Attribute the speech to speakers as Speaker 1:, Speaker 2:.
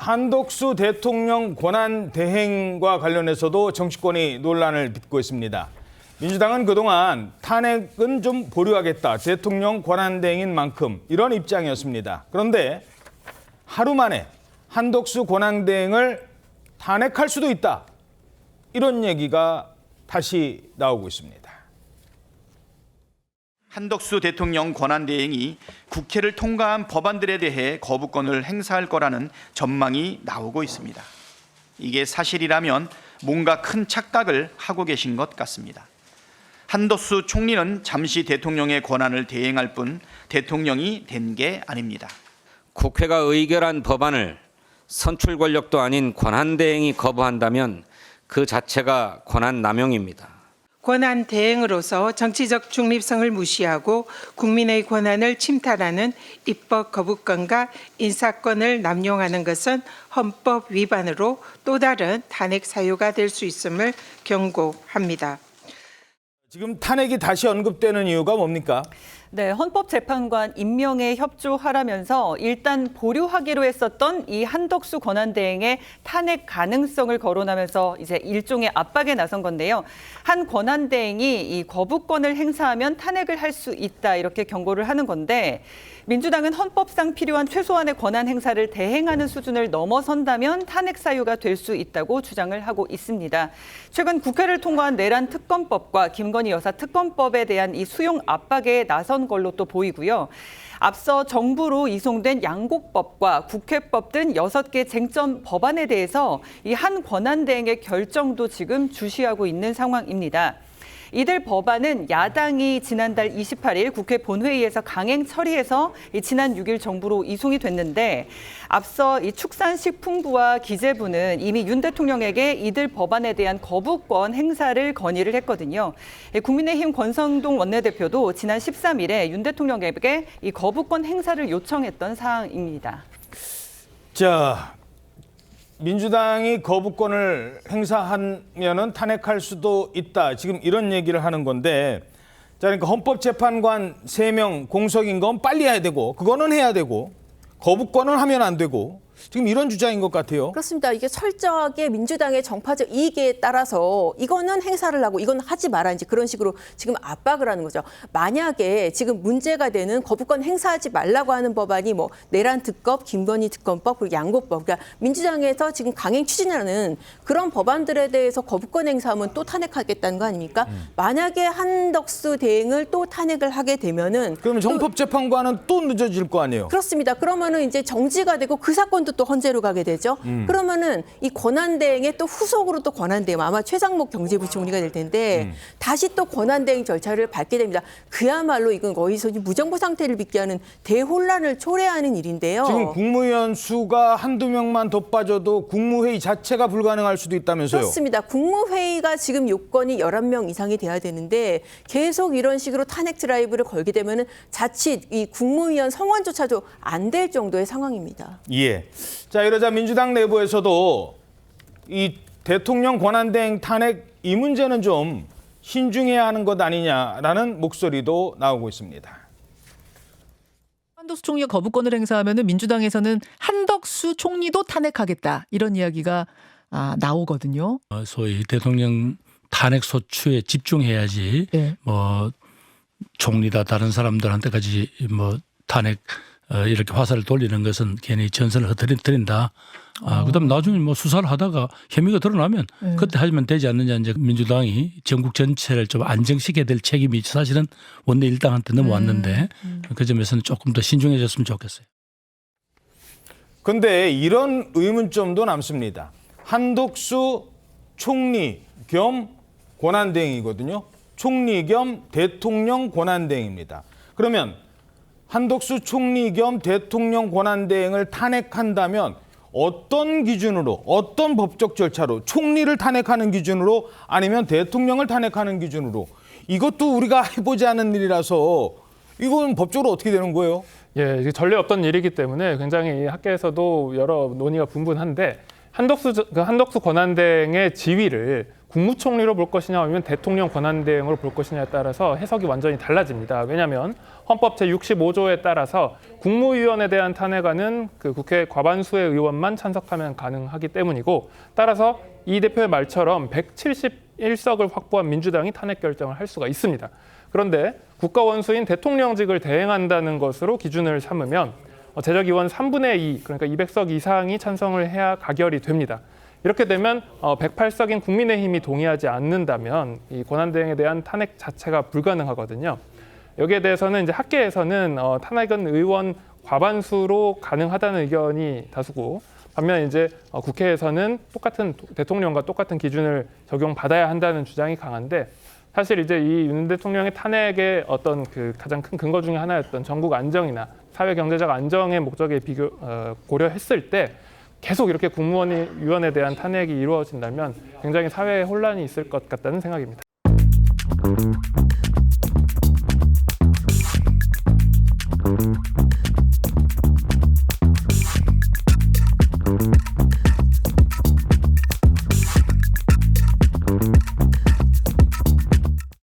Speaker 1: 한덕수 대통령 권한 대행과 관련해서도 정치권이 논란을 빚고 있습니다. 민주당은 그동안 탄핵은 좀 보류하겠다. 대통령 권한 대행인 만큼 이런 입장이었습니다. 그런데 하루 만에 한덕수 권한 대행을 탄핵할 수도 있다. 이런 얘기가 다시 나오고 있습니다.
Speaker 2: 한덕수 대통령 권한대행이 국회를 통과한 법안들에 대해 거부권을 행사할 거라는 전망이 나오고 있습니다. 이게 사실이라면 뭔가 큰 착각을 하고 계신 것 같습니다. 한덕수 총리는 잠시 대통령의 권한을 대행할 뿐 대통령이 된 게 아닙니다.
Speaker 3: 국회가 의결한 법안을 선출 권력도 아닌 권한대행이 거부한다면 그 자체가 권한남용입니다.
Speaker 4: 권한 대행으로서 정치적 중립성을 무시하고 국민의 권한을 침탈하는 입법 거부권과 인사권을 남용하는 것은 헌법 위반으로 또 다른 탄핵 사유가 될 수 있음을 경고합니다.
Speaker 1: 지금 탄핵이 다시 언급되는 이유가 뭡니까?
Speaker 5: 네, 헌법재판관 임명에 협조하라면서 일단 보류하기로 했었던 이 한덕수 권한대행의 탄핵 가능성을 거론하면서 이제 일종의 압박에 나선 건데요. 한 권한대행이 이 거부권을 행사하면 탄핵을 할 수 있다 이렇게 경고를 하는 건데 민주당은 헌법상 필요한 최소한의 권한 행사를 대행하는 수준을 넘어선다면 탄핵 사유가 될 수 있다고 주장을 하고 있습니다. 최근 국회를 통과한 내란 특검법과 김건희 여사 특검법에 대한 이 수용 압박에 나선 걸로 또 보이고요. 앞서 정부로 이송된 양곡법과 국회법 등 6개 쟁점 법안에 대해서 이 한 권한대행의 결정도 지금 주시하고 있는 상황입니다. 이들 법안은 야당이 지난달 28일 국회 본회의에서 강행 처리해서 지난 6일 정부로 이송이 됐는데 앞서 이 축산식품부와 기재부는 이미 윤 대통령에게 이들 법안에 대한 거부권 행사를 건의를 했거든요. 국민의힘 권성동 원내대표도 지난 13일에 윤 대통령에게 이 거부권 행사를 요청했던 사항입니다.
Speaker 1: 자, 민주당이 거부권을 행사하면은 탄핵할 수도 있다. 지금 이런 얘기를 하는 건데, 자, 그러니까 헌법재판관 3명 공석인 건 빨리 해야 되고, 그거는 해야 되고, 거부권은 하면 안 되고, 지금 이런 주장인 것 같아요.
Speaker 6: 그렇습니다. 이게 철저하게 민주당의 정파적 이익에 따라서 이거는 행사를 하고 이건 하지 마라 이제 그런 식으로 지금 압박을 하는 거죠. 만약에 지금 문제가 되는 거부권 행사하지 말라고 하는 법안이 뭐 내란 특검, 김건희 특검법, 그리고 양곡법, 그러니까 민주당에서 지금 강행 추진하는 그런 법안들에 대해서 거부권 행사하면 또 탄핵하겠다는 거 아닙니까? 만약에 한덕수 대행을 또 탄핵을 하게 되면은
Speaker 1: 그러면 헌법재판관은 또 늦어질 거 아니에요?
Speaker 6: 그렇습니다. 그러면은 이제 정지가 되고 그 사건도 또 헌재로 가게 되죠. 그러면은 이 권한대행의 또 후속으로 또 권한대행 아마 최상목 경제부총리가 될 텐데 다시 또 권한대행 절차를 밟게 됩니다. 그야말로 이건 거기서 무정부 상태를 빚게 하는 대혼란을 초래하는 일인데요.
Speaker 1: 지금 국무위원 수가 한두 명만 더 빠져도 국무회의 자체가 불가능할 수도 있다면서요?
Speaker 6: 그렇습니다. 국무회의가 지금 요건이 11명 이상이 돼야 되는데 계속 이런 식으로 탄핵 드라이브를 걸게 되면은 자칫 이 국무위원 성원조차도 안 될 정도의 상황입니다.
Speaker 1: 예. 자, 이러자 민주당 내부에서도 이 대통령 권한대행 탄핵 이 문제는 좀 신중해야 하는 것 아니냐라는 목소리도 나오고 있습니다.
Speaker 7: 한덕수 총리가 거부권을 행사하면 민주당에서는 한덕수 총리도 탄핵하겠다 이런 이야기가 나오거든요.
Speaker 8: 소위 대통령 탄핵 소추에 집중해야지
Speaker 7: 네.
Speaker 8: 뭐 총리다 다른 사람들한테까지 뭐 탄핵 이렇게 화살을 돌리는 것은 괜히 전선을 흐트린다. 그다음 나중에 뭐 수사를 하다가 혐의가 드러나면 그때 하면 되지 않느냐. 이제 민주당이 전국 전체를 좀 안정시켜야 될 책임이 사실은 원내 일당한테 넘어왔는데 그 점에서는 조금 더 신중해졌으면 좋겠어요.
Speaker 1: 그런데 이런 의문점도 남습니다. 한덕수 총리 겸 권한대행이거든요. 총리 겸 대통령 권한대행입니다. 그러면 한덕수 총리 겸 대통령 권한대행을 탄핵한다면 어떤 기준으로, 어떤 법적 절차로, 총리를 탄핵하는 기준으로 아니면 대통령을 탄핵하는 기준으로, 이것도 우리가 해보지 않은 일이라서 이건 법적으로 어떻게 되는 거예요?
Speaker 9: 예, 이게 전례 없던 일이기 때문에 굉장히 학계에서도 여러 논의가 분분한데 한덕수 권한대행의 지위를 국무총리로 볼 것이냐 아니면 대통령 권한대행으로 볼 것이냐에 따라서 해석이 완전히 달라집니다. 왜냐하면 헌법 제65조에 따라서 국무위원에 대한 탄핵안은 그 국회 과반수의 의원만 찬석하면 가능하기 때문이고, 따라서 이 대표의 말처럼 171석을 확보한 민주당이 탄핵 결정을 할 수가 있습니다. 그런데 국가원수인 대통령직을 대행한다는 것으로 기준을 삼으면 제적의원 3분의 2, 그러니까 200석 이상이 찬성을 해야 가결이 됩니다. 이렇게 되면 108석인 국민의힘이 동의하지 않는다면 이 권한대행에 대한 탄핵 자체가 불가능하거든요. 여기에 대해서는 이제 학계에서는 탄핵은 의원 과반수로 가능하다는 의견이 다수고, 반면 이제 국회에서는 똑같은 대통령과 똑같은 기준을 적용받아야 한다는 주장이 강한데, 사실 이제 이 윤 대통령의 탄핵의 어떤 그 가장 큰 근거 중에 하나였던 전국 안정이나 사회 경제적 안정의 목적에 고려했을 때 계속 이렇게 국무위원에 대한 탄핵이 이루어진다면 굉장히 사회에 혼란이 있을 것 같다는 생각입니다.
Speaker 10: Thank you.